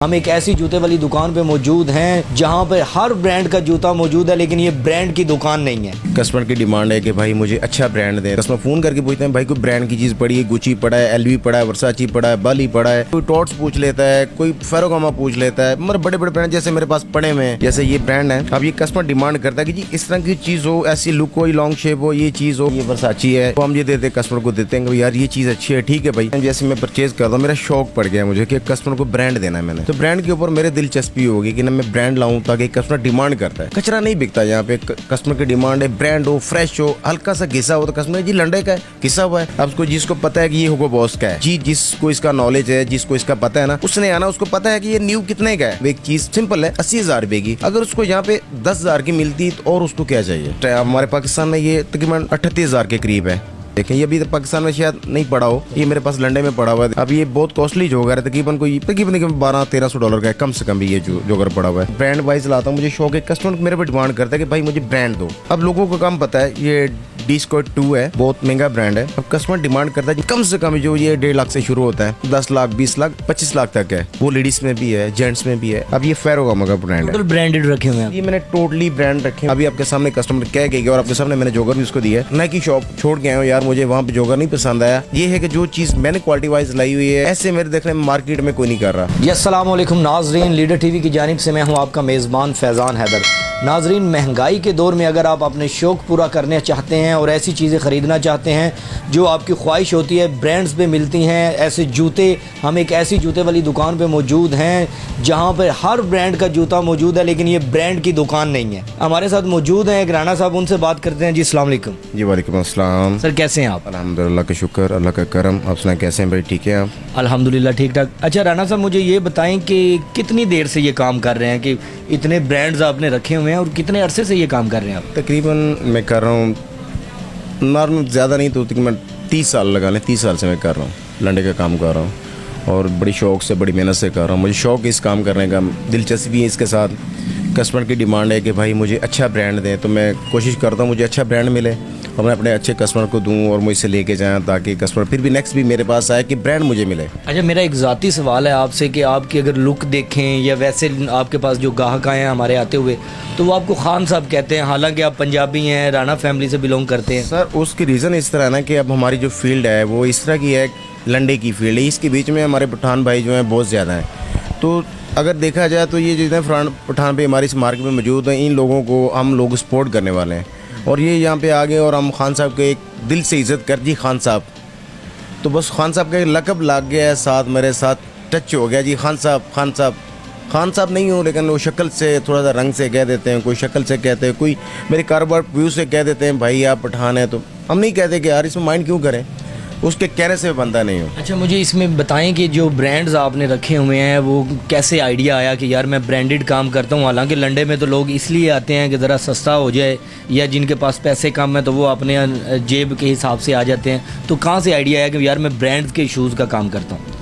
हम एक ऐसी जूते वाली दुकान पे मौजूद हैं जहां पे हर ब्रांड का जूता मौजूद है, लेकिन ये ब्रांड की दुकान नहीं है। कस्टमर की डिमांड है कि भाई मुझे अच्छा ब्रांड दे। कस्टमर फोन करके पूछते हैं भाई कोई ब्रांड की चीज पड़ी है, गुची पड़ा है, एलवी पड़ा है, वर्साची पड़ा है, बाली पड़ा है, कोई टॉट्स पूछ लेता है, कोई फेरोगामा पूछ लेता है। मतलब बड़े बड़े ब्रांड जैसे मेरे पास पड़े हुए हैं, जैसे ये ब्रांड है। अब ये कस्टमर डिमांड करता है कि जी इस तरह की चीज हो, ऐसी लुक हो, लॉन्ग शेप हो, ये चीज हो, ये वर्साची है, तो हम ये देते कस्टमर को देते हैं यार ये चीज अच्छी है, ठीक है भाई। जैसे मैं परचेज करता हूँ, मेरा शौक पड़ गया मुझे कि कस्टमर को ब्रांड देना है मैंने, तो ब्रांड के ऊपर मेरे दिलचस्पी होगी कि ना मैं ब्रांड लाऊं ताकि कस्टमर डिमांड करता है। कचरा नहीं बिकता यहाँ पे, कस्टमर की डिमांड है ब्रांड हो, फ्रेश हो, हल्का सा घिसा हो तो कस्टमर जी लंडे का है, घिसा हुआ है। अब उसको जिसको पता है कि ये हुगो बॉस का है, जी जिसको इसका नॉलेज है, जिसको इसका पता है ना, उसने आना, उसको पता है कि ये न्यू कितने का है। एक चीज सिंपल है 80,000 रुपए की, अगर उसको यहाँ पे 10,000 की मिलती तो और उसको क्या चाहिए। हमारे पाकिस्तान में ये तकरीबन 38,000 के करीब है। देखें ये भी तो पाकिस्तान में शायद नहीं पड़ा हो, ये मेरे पास लंडे में पड़ा हुआ है। अब ये बहुत कॉस्टली जोगर है, तकरीबन 1200-1300 डॉलर का है कम से कम भी ये जोगर पड़ा हुआ है। ब्रांड वाइज लाता हूँ, मुझे शौक है, कस्टमर मेरे पे डिमांड करता है कि भाई मुझे ब्रांड दो। अब लोगों को कम पता है ये D-Squad 2 है, बहुत महंगा ब्रांड है। अब कस्टमर डिमांड करता है कम से कम जो ये 1.5 लाख से शुरू होता है, 10 लाख 20 लाख 25 लाख तक है। वो लेडीज में भी है, जेंट्स में भी है। अब ये फेरोगामा का ब्रांड है, ब्रांडेड रखे हुए हैं, ये मैंने टोटली ब्रांड रखे। अभी आपके सामने कस्टमर कह गई और आपके सामने मैंने जोगर भी उसको दिया है। नाइकी शॉप छोड़ के आया हूँ यार, मुझे वहाँ पे जोगर नहीं पसंद आया। ये है कि जो चीज मैंने क्वालिटी वाइज लाई हुई है, ऐसे मेरे देखने में मार्केट में कोई नहीं कर रहा। जी अस्सलाम वालेकुम नाजरीन, लीडर टीवी की जानिब से मैं हूँ आपका मेज़बान फैज़ान हैदर। नाजरीन, महंगाई के दौर में अगर आप अपने शौक़ पूरा करना चाहते हैं और ऐसी चीज़ें ख़रीदना चाहते हैं जो आपकी ख्वाहिश होती है, ब्रांड्स पे मिलती हैं ऐसे जूते। हम एक ऐसी जूते वाली दुकान पे मौजूद हैं जहां पर हर ब्रांड का जूता मौजूद है, लेकिन ये ब्रांड की दुकान नहीं है। हमारे साथ मौजूद हैं एक राना साहब, उनसे बात करते हैं। जी अस्सलाम वालेकुम। जी वालेकुम अस्सलाम। सर कैसे हैं आप? अल्हम्दुलिल्लाह का शुक्र, अल्लाह का करम। आप सुनाएं कैसे हैं भाई? ठीक है आप? अल्हम्दुलिल्लाह ठीक ठाक। अच्छा राना साहब, मुझे ये बताएं कि कितनी देर से ये काम कर रहे हैं कि इतने ब्रांड्स आपने रखे हुए हैं और कितने अरसे से ये काम कर रहे हैं आप? तकरीबन मैं कर रहा हूँ नॉर्मल, ज़्यादा नहीं तो तकरीबन 30 साल लगा लें। 30 साल से मैं कर रहा हूँ, लंडे का काम कर रहा हूँ और बड़ी शौक़ से, बड़ी मेहनत से कर रहा हूँ। मुझे शौक़ इस काम करने का, दिलचस्पी है इसके साथ। कस्टमर की डिमांड है कि भाई मुझे अच्छा ब्रांड दें, तो मैं कोशिश करता हूँ मुझे अच्छा ब्रांड मिले और मैं अपने अच्छे कस्टमर को दूँ और मुझसे लेके जाएँ ताकि कस्टमर फिर भी नेक्स्ट भी मेरे पास आए कि ब्रांड मुझे मिले। अच्छा, मेरा एक ज़ाती सवाल है आपसे कि आपकी अगर लुक देखें या वैसे आपके पास जो ग्राहक आए हैं हमारे आते हुए, तो वो आपको खान साहब कहते हैं, हालांकि आप पंजाबी हैं, राणा फैमिली से बिलोंग करते हैं। सर उसकी रीज़न इस तरह है ना कि अब हमारी जो फील्ड है वो इस तरह की है, लंडे की फील्ड है। इसके बीच में हमारे पठान भाई जो हैं बहुत ज़्यादा हैं। तो अगर देखा जाए तो ये जितने पठान भाई हमारी इस मार्केट में मौजूद हैं, इन लोगों को हम लोग सपोर्ट करने वाले हैं और ये यहाँ पे आ गए और हम खान साहब के एक दिल से इज़्ज़त कर जी खान साहब। तो बस खान साहब का एक लक़ब लग गया है, साथ मेरे साथ टच हो गया जी खान साहब। खान साहब, खान साहब नहीं हो लेकिन वो शक्ल से, थोड़ा सा रंग से कह देते हैं, कोई शक्ल से कहते हैं, कोई मेरे कारोबार व्यू से कह देते हैं भाई आप पठान है। तो हम नहीं कहते कि यार इसमें माइंड क्यों करें, उसके कहने से बनता नहीं हो। अच्छा, मुझे इसमें बताएं कि जो ब्रांड्स आपने रखे हुए हैं वो कैसे आइडिया आया कि यार मैं ब्रांडेड काम करता हूँ। हालांकि लंडे में तो लोग इसलिए आते हैं कि ज़रा सस्ता हो जाए या जिनके पास पैसे कम है तो वो अपने जेब के हिसाब से आ जाते हैं। तो कहाँ से आइडिया आया कि यार मैं ब्रांड्स के शूज़ का काम करता हूँ?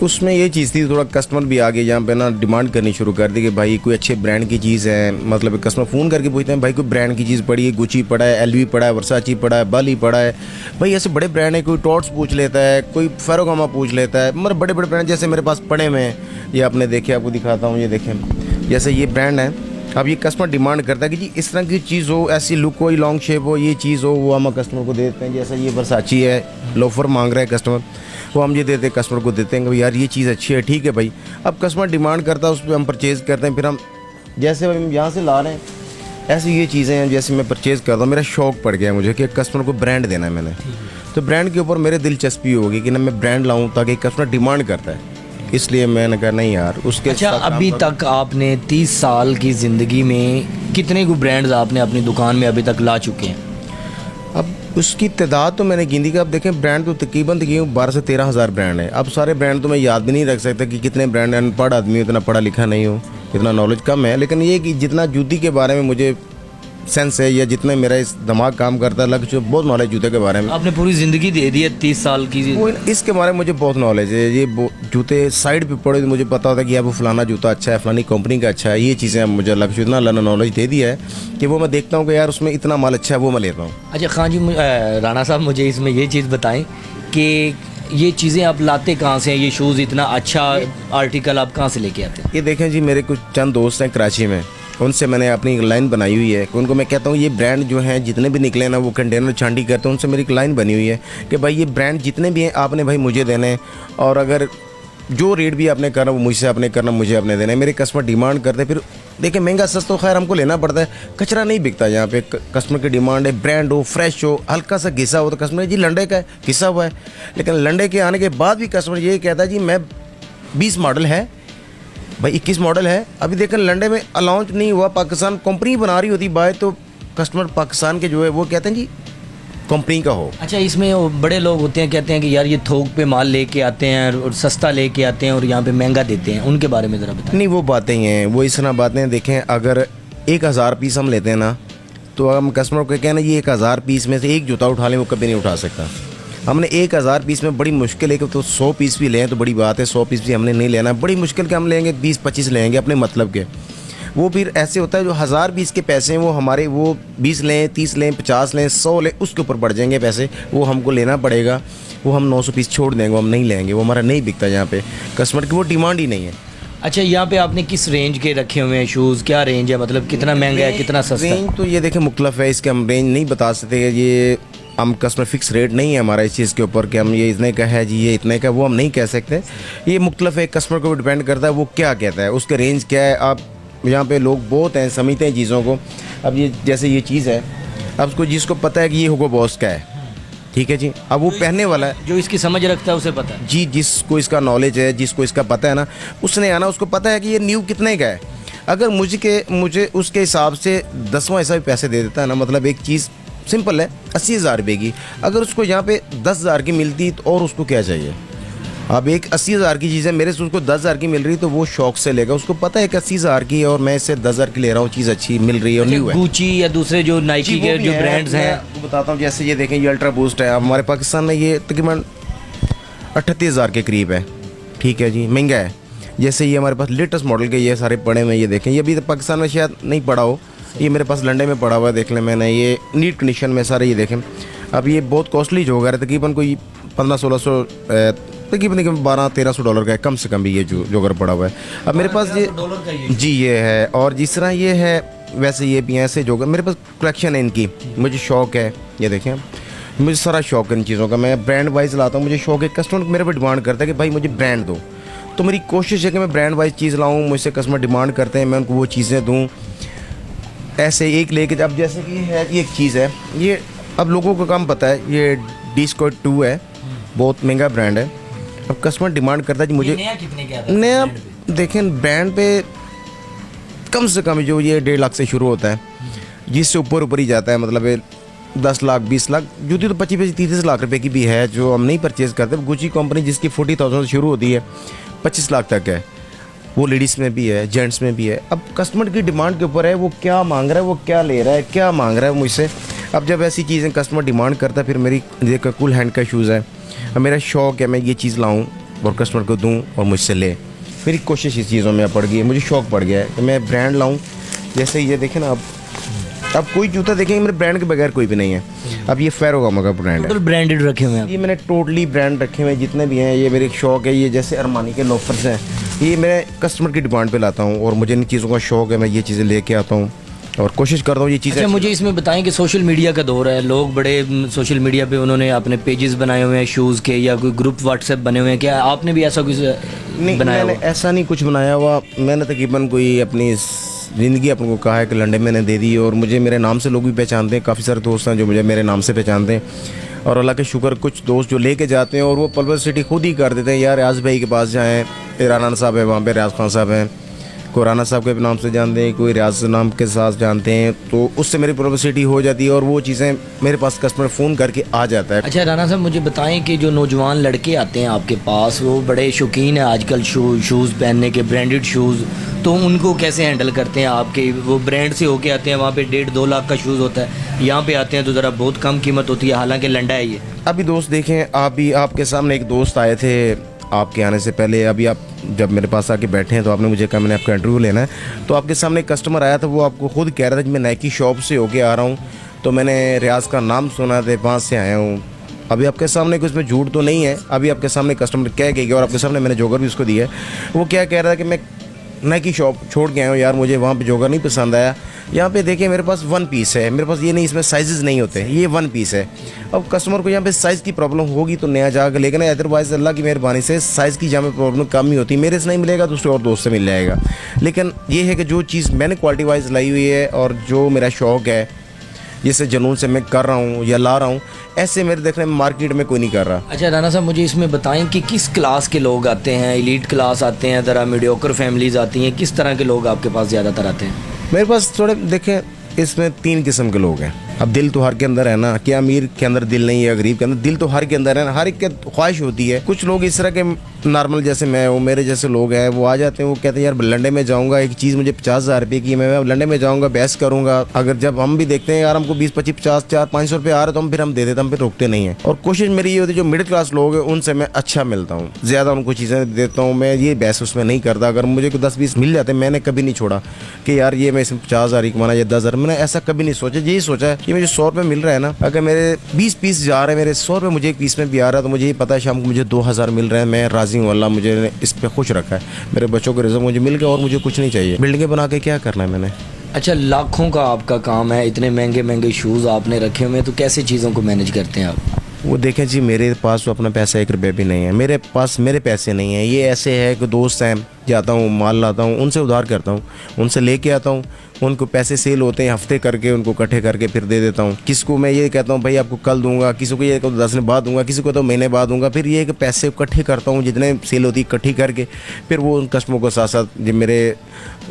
उसमें ये चीज़ थी, थोड़ा कस्टमर भी आगे यहाँ पे ना डिमांड करनी शुरू कर दी कि भाई कोई अच्छे ब्रांड की चीज़ है। मतलब कस्टमर फ़ोन करके पूछते हैं भाई कोई ब्रांड की चीज़ पड़ी है, गुची पड़ा है, एलवी पड़ा है, वर्साची पड़ा है, बाली पड़ा है। भाई ऐसे बड़े ब्रांड है, कोई टॉट्स पूछ लेता है, कोई फेरोगामा पूछ लेता है। मतलब बड़े बड़े ब्रांड जैसे मेरे पास पड़े हुए हैं, ये आपने देखे, आपको दिखाता हूँ, ये देखें जैसे ये ब्रांड है। अब ये कस्टमर डिमांड करता है कि जी इस तरह की चीज़ हो, ऐसी लुक हो, लॉन्ग शेप हो, ये चीज़ हो, वो हम कस्टमर को देते हैं। जैसे ये वर्साची है, लोफर मांग रहा है कस्टमर, वो हम ये देते हैं कस्टमर को देते हैं कि यार ये चीज़ अच्छी है, ठीक है भाई। अब कस्टमर डिमांड करता है, उस पर हम परचेज़ करते हैं। फिर हम जैसे हम यहाँ से ला रहे हैं, ऐसी ये चीज़ें हैं जैसे मैं परचेज़ करता हूँ। मेरा शौक पड़ गया मुझे कि कस्टमर को ब्रांड देना है मैंने, तो ब्रांड के ऊपर मेरे दिलचस्पी होगी कि ना मैं ब्रांड लाऊँ ताकि कस्टमर डिमांड करता है, इसलिए मैंने कहा नहीं यार उसके। अच्छा, अभी तक आपने 30 साल की ज़िंदगी में कितने को ब्रांड्स आपने अपनी दुकान में अभी तक ला चुके हैं? अब उसकी तादाद तो मैंने गिनती का, अब देखें ब्रांड तो तकरीबन 12 से 13 हज़ार ब्रांड है। अब सारे ब्रांड तो मैं याद भी नहीं रख सकता कि कितने ब्रांड हैं। अनपढ़ आदमी, इतना पढ़ा लिखा नहीं हो, इतना नॉलेज कम है। लेकिन ये कि जितना जूती के बारे में मुझे सेंस है या जितना मेरा इस दिमाग काम करता है, लग बहुत नॉलेज जूते के बारे में। आपने पूरी ज़िंदगी दे दी है 30 साल की। वो इसके बारे में मुझे बहुत नॉलेज है। ये जूते साइड पे पड़े मुझे पता होता है कि यार वो फलाना जूता अच्छा है, फलानी कंपनी का अच्छा है। ये चीज़ें मुझे लग इतना नॉलेज दे दिया है कि वो मैं देखता हूँ कि यार उसमें इतना माल अच्छा है, वो मैं लेता हूँ। अच्छा खान जी, राणा साहब मुझे इसमें ये चीज़ बताएं कि ये चीज़ें आप लाते कहाँ से हैं? ये शूज़ इतना अच्छा आर्टिकल आप कहाँ से लेके आते हैं? ये देखें जी, मेरे कुछ चंद दोस्त हैं कराची में, उनसे मैंने अपनी एक लाइन बनाई हुई है कि उनको मैं कहता हूँ ये ब्रांड जो हैं जितने भी निकले ना वो कंटेनर छांटी करते हैं, उनसे मेरी एक लाइन बनी हुई है कि भाई ये ब्रांड जितने भी हैं आपने भाई मुझे देने हैं, और अगर जो रेट भी आपने करना वो मुझसे आपने करना, मुझे आपने देना है। मेरे कस्टमर डिमांड करते हैं, फिर देखिए महंगा सस्ता तो खैर हमको लेना पड़ता है, कचरा नहीं बिकता यहाँ पे। कस्टमर की डिमांड है ब्रांड हो, फ्रेश हो, हल्का सा घिसा हो तो कस्टमर जी लंडे का है, घिसा हुआ है। लेकिन लंडे के आने के बाद भी कस्टमर ये कहता है जी मैं 20 मॉडल है भाई, 21 मॉडल है, अभी देखें लंडे में अलाउंस नहीं हुआ, पाकिस्तान कंपनी बना रही होती बाय, तो कस्टमर पाकिस्तान के जो है वो कहते हैं जी कंपनी का हो। अच्छा, इसमें वो बड़े लोग होते हैं कहते हैं कि यार ये थोक पे माल लेके आते हैं और सस्ता लेके आते हैं और यहाँ पे महंगा देते हैं, उनके बारे में ज़रा बताएं। नहीं, वो बातें ही हैं, वो इस तरह बातें। देखें अगर 1000 पीस हम लेते हैं ना, तो हम कस्टमर को कहना ये 1000 पीस में से एक जूता उठा लें, वो कभी नहीं उठा सकता। हमने 1000 पीस में बड़ी मुश्किल है कि तो 100 पीस भी लें तो बड़ी बात है, 100 पीस भी हमने नहीं लेना, बड़ी मुश्किल के हम लेंगे 20-25 लेंगे अपने मतलब के। वो फिर ऐसे होता है जो 1000 पीस के पैसे हैं वो हमारे, वो 20 लें, 30 लें, 50 लें, 100 लें, उसके ऊपर बढ़ जाएंगे पैसे, वो हमको लेना पड़ेगा। वो हम 900 पीस छोड़ देंगे, वो हम नहीं लेंगे, वो हमारा नहीं बिकता यहाँ पे, कस्टमर की वो डिमांड ही नहीं है। अच्छा, यहाँ पे आपने किस रेंज के रखे हुए हैं शूज़? क्या रेंज है, मतलब कितना महंगा है, कितना सस्ता है? रेंज तो ये देखें मुख्तलिफ है, इसके हम रेंज नहीं बता सकते। ये हम कस्टमर फिक्स रेट नहीं है हमारा इस चीज़ के ऊपर कि हम ये इतने का है जी, ये इतने का, वो हम नहीं कह सकते। ये मुख्तलिफ है, कस्टमर को डिपेंड करता है वो क्या कहता है, उसके रेंज क्या है। आप यहाँ पे लोग बहुत हैं, समझते हैं चीज़ों को। अब ये जैसे ये चीज़ है, अब उसको जिसको पता है कि ये हुगो बॉस का है, ठीक है जी, अब वो पहनने वाला है, जो इसकी समझ रखता है उसे पता है जी, जिसको इसका नॉलेज है, जिसको इसका पता है ना, उसने आना, उसको पता है कि ये न्यू कितने का है। अगर मुझे उसके हिसाब से 10वां ऐसा भी पैसे दे देता है ना, मतलब एक चीज़ सिंपल है 80,000 रुपये की, अगर उसको यहाँ पे 10,000 की मिलती तो और उसको क्या चाहिए। अब एक 80,000 की चीज़ है, मेरे से उसको 10,000 की मिल रही तो वो शौक से लेगा, उसको पता है कि 80,000 की है और मैं इससे 10,000 की ले रहा हूँ, चीज़ अच्छी मिल रही है और न्यू है। गुची या दूसरे जो नाइकी के जो ब्रांड्स हैं, मैं बताता हूँ, जैसे ये देखें ये अल्ट्रा बूस्ट है, हमारे पाकिस्तान में ये तकरीबन 38,000 के करीब है, ठीक है जी, महंगा है। जैसे ये हमारे पास लेटेस्ट मॉडल के ये सारे पड़े हुए, ये देखें, ये भी तो पाकिस्तान में शायद नहीं पड़ा हो, ये मेरे पास लंडे में पड़ा हुआ है, देख लें मैंने, ये नीट कंडीशन में सारे, ये देखें। अब ये बहुत कॉस्टली जो होगा, तकरीबन कोई 1500-1600 तकरीबन $1200-1300 का है कम से कम भी, ये जो अगर पड़ा हुआ है। अब मेरे पास ये जी ये है, और जिस तरह ये है वैसे ये भी हैं, ऐसे जो मेरे पास कलेक्शन है इनकी, मुझे शौक़ है, ये देखें मुझे सारा शौक़ है इन चीज़ों का, मैं ब्रांड वाइज लाता हूँ, मुझे शौक़ है। कस्टमर मेरे पर डिमांड करता है कि भाई मुझे ब्रांड दो, तो मेरी कोशिश है कि मैं ब्रांड वाइज चीज़ लाऊँ, मुझसे कस्टमर डिमांड करते हैं, मैं उनको वो चीज़ें दूँ। ऐसे एक लेके, अब जैसे कि है ये एक चीज़ है, ये अब लोगों को कम पता है, ये D-Squad 2 है, बहुत महंगा ब्रांड है। अब कस्टमर डिमांड करता है कि मुझे नया कितने का आता है? नया देखें ब्रांड पे कम से कम जो ये 1.5 लाख से शुरू होता है, जिससे ऊपर ही जाता है, मतलब 10 लाख 20 लाख, जूती तो 25-30 लाख रुपए की भी है जो हम नहीं परचेज़ करते। गुची कंपनी जिसकी 40,000 से शुरू होती है 25 लाख तक है, वो लेडीज़ में भी है, जेंट्स में भी है। अब कस्टमर की डिमांड के ऊपर है, वो क्या मांग रहा है, वो क्या ले रहा है, क्या मांग रहा है मुझसे। अब जब ऐसी चीज़ें कस्टमर डिमांड करता है, फिर मेरी देखो कूल हैंड का शूज़ है, अब मेरा शौक़ है मैं ये चीज़ लाऊं और कस्टमर को दूं और मुझसे ले, मेरी कोशिश इस चीज़ों में पड़ गई है, मुझे शौक़ पड़ गया है कि मैं ब्रांड लाऊं। जैसे ये देखें ना, अब कोई जूता देखेंगे मेरे ब्रांड के बगैर कोई भी नहीं है। अब ये फेरोगामा का ब्रांड है, ब्रांडेड रखे हुए हैं, ये मैंने टोटली ब्रांड रखे हुए हैं जितने भी हैं, ये मेरे शौक़ है। ये जैसे अरमानी के लोफर्स हैं, ये मैं कस्टमर की डिमांड पे लाता हूँ और मुझे इन चीज़ों का शौक़ है, मैं ये चीज़ें लेके आता हूँ और कोशिश करता हूँ ये चीज़ें। अच्छा, मुझे इसमें बताएं कि सोशल मीडिया का दौर है, लोग बड़े सोशल मीडिया पे उन्होंने अपने पेजेस बनाए हुए हैं शूज़ के, या कोई ग्रुप व्हाट्सएप बने हुए हैं, क्या आपने भी ऐसा कुछ नहीं बनाया? मैंने ऐसा नहीं कुछ बनाया हुआ, मैंने तकरीबन कोई अपनी ज़िंदगी अपने को कहा है कि लंदन मैंने दे दी, और मुझे मेरे नाम से लोग भी पहचानते हैं, काफ़ी सारे दोस्त हैं जो मुझे मेरे नाम से पहचानते हैं, और अल्लाह के शुक्र कुछ दोस्त जो लेके जाते हैं और वो पब्लिसिटी खुद ही कर देते हैं, यार रियाज भाई के पास जाएँ, राना साहब है वहाँ पे, रियाज खान साहब हैं, कोई राना साहब के नाम से जानते हैं, कोई रियाज नाम के साथ जानते हैं, तो उससे मेरी पब्लिसिटी हो जाती है और वो चीज़ें मेरे पास कस्टमर फ़ोन करके आ जाता है। अच्छा राना साहब, मुझे बताएं कि जो नौजवान लड़के आते हैं आपके पास, वो बड़े शौकीन हैं आजकल शूज़ पहनने के, ब्रांडेड शूज़, तो उनको कैसे हैंडल करते हैं आपके? वो ब्रांड से होके आते हैं, वहाँ पे 1.5-2 लाख का शूज़ होता है, यहाँ पे आते हैं तो ज़रा बहुत कम कीमत होती है, हालांकि लंडा है ये। अभी दोस्त देखें, आप भी आपके सामने एक दोस्त आए थे आपके आने से पहले, अभी आप जब मेरे पास आके बैठे हैं तो आपने मुझे कहा मैंने आपका इंटरव्यू लेना है, तो आपके सामने एक कस्टमर आया था, वो आपको खुद कह रहा था कि मैं नाइकी शॉप से होके आ रहा हूँ, तो मैंने रियाज का नाम सुना था, वहाँ से आया हूँ, अभी आपके सामने कुछ में झूठ तो नहीं है, अभी आपके सामने कस्टमर कह के गया और आपके सामने मैंने जोगर भी उसको दिया है। वो क्या कह रहा है कि मैं नाइकी शॉप छोड़ के आया हूँ यार, मुझे वहाँ पे जोगर नहीं पसंद आया। यहाँ पे देखिए मेरे पास 1 पीस है, मेरे पास ये नहीं इसमें साइजेस नहीं होते, ये 1 पीस है। अब कस्टमर को यहाँ पे साइज़ की प्रॉब्लम होगी तो नया जाकर, लेकिन अदरवाइज़ अल्लाह की मेहरबानी से साइज़ की जहाँ पे प्रॉब्लम कम ही होती है। मेरे से नहीं मिलेगा दूसरे और दोस्त से मिल जाएगा। लेकिन ये है कि जो चीज़ मैंने क्वालिटी वाइज लाई हुई है और जो मेरा शौक़ है, जिससे जुनून से मैं कर रहा हूँ या ला रहा हूँ, ऐसे मेरे देखने में मार्केट में कोई नहीं कर रहा। अच्छा राना साहब, मुझे इसमें बताएं कि किस क्लास के लोग आते हैं, एलीट क्लास आते हैं, ज़रा मीडियोकर फैमिलीज़ आती हैं, किस तरह के लोग आपके पास ज़्यादातर आते हैं? मेरे पास थोड़े देखें, इसमें 3 किस्म के लोग हैं। अब दिल तो हर के अंदर है ना, कि अमीर के अंदर दिल नहीं है, गरीब के अंदर दिल तो हर के अंदर है ना, हर एक की ख्वाहिश होती है। कुछ लोग इस तरह के नॉर्मल जैसे मैं हूँ, मेरे जैसे लोग हैं, वो आ जाते हैं, वो कहते हैं यार लंडे में जाऊँगा, एक चीज़ मुझे 50,000 रुपये की, मैं लंडे में जाऊँगा, बहस करूँगा। अगर जब हम भी देखते हैं यार हमको 20, 25, 50, 400-500 रुपये आ रहे तो हम दे देते, हम फिर रोकते नहीं हैं। और कोशिश मेरी ये होती है जो मिडिल क्लास लोग हैं उनसे मैं अच्छा मिलता हूँ, ज़्यादा उनको चीज़ें देता हूँ, मैं ये बहस उसमें नहीं करता। अगर मुझे कोई 10-20 मिल जाते, मैंने कभी नहीं छोड़ा कि यार ये मैं इसमें 50,000 ही कमाना या 10,000, मैंने ऐसा कभी नहीं सोचा। यही सोचा है कि मुझे 100 रुपये मिल रहा है ना, अगर मेरे 20 पीस जा रहे हैं, मेरे 100 रुपये मुझे एक पीस में भी आ रहा है, तो मुझे ये पता है शाम को मुझे 2,000 मिल रहे हैं, मैं राज़ी हूँ, अल्लाह मुझे इस पे खुश रखा है, मेरे बच्चों को रिज़्क मुझे मिल गया और मुझे कुछ नहीं चाहिए। बिल्डिंगें बना के क्या करना है मैंने। अच्छा, लाखों का आपका काम है, इतने महंगे महंगे शूज़ आपने रखे हुए हैं, तो कैसे चीज़ों को मैनेज करते हैं आप? वो देखें जी, मेरे पास तो अपना पैसा 1 रुपये भी नहीं है, मेरे पास मेरे पैसे नहीं हैं। ये ऐसे है कि दोस्त हैं, जाता हूँ माल लाता हूँ, उनसे उधार करता हूँ, उनसे लेके आता हूँ, उनको पैसे सेल होते हैं हफ्ते करके, उनको इकट्ठे करके फिर दे देता हूँ। किसको मैं ये कहता हूँ भाई आपको कल दूंगा, किसी को ये 10 दिन बाद दूंगा, किसी को तो महीने बाद दूंगा। फिर ये कि पैसे इकट्ठे करता हूँ, जितने सेल होती है इकट्ठी करके, फिर वो उन कस्टमर को साथ साथ जो मेरे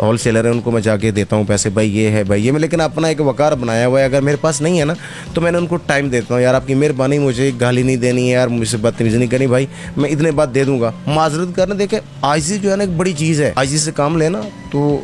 होल सेलर है उनको मैं जाके देता हूँ पैसे, भाई ये है भाई ये। मैं लेकिन अपना एक वकार बनाया हुआ है, अगर मेरे पास नहीं है ना तो मैंने उनको टाइम देता हूँ, यार आपकी मेहरबानी, मुझे गाली नहीं देनी है यार, मुझसे बदतमीज़ी नहीं करनी भाई, मैं इतने बाद दे दूंगा। माजरत करना, देखे आजिज़ी जो है ना एक बड़ी चीज़ है, आजिज़ी से काम लेना तो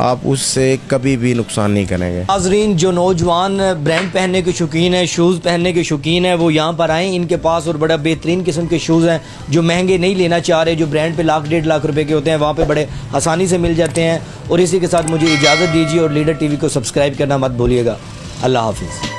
आप उससे कभी भी नुकसान नहीं करेंगे। नाज़रीन, जो नौजवान ब्रांड पहनने के शौकीन हैं, शूज़ पहनने के शौकीन हैं, वो यहाँ पर आएँ। इनके पास और बड़ा बेहतरीन किस्म के शूज़ हैं, जो महंगे नहीं लेना चाह रहे, जो ब्रांड पे 1,00,000-1.5 लाख रुपए के होते हैं, वहाँ पे बड़े आसानी से मिल जाते हैं। और इसी के साथ मुझे इजाज़त दीजिए और लीडर टीवी को सब्सक्राइब करना मत भूलिएगा। अल्लाह हाफिज़।